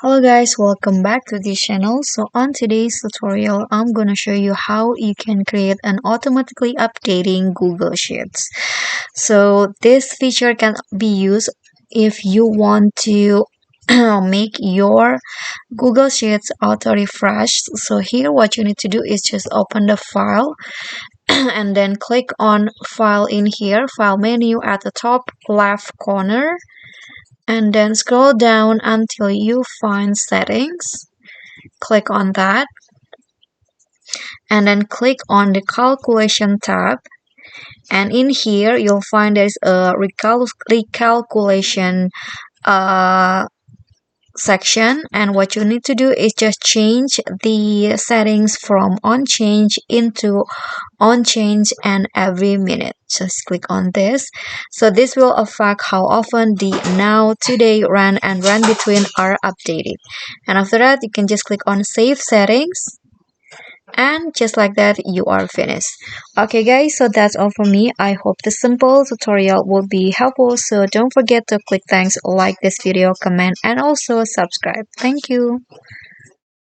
Hello guys, welcome back to this channel. So on today's tutorial, I'm gonna show you how you can create an automatically updating Google Sheets. So this feature can be used if you want to make your Google Sheets auto refresh. So here what you need to do is just open the file and then click on file in here, file menu at the top left corner, and then scroll down until you find settings. Click on that and then click on the calculation tab, and in here you'll find there's a recalculation uh, section, and what you need to do is just change the settings from on change into on change and every minute. Just click on this. So this will affect how often the now, today, run and run between are updated. And after that you can just click on save settings, and just like that you are finished. Okay guys, so that's all for me. I hope this simple tutorial will be helpful, so don't forget to click thanks, like this video, comment, and also subscribe. Thank you.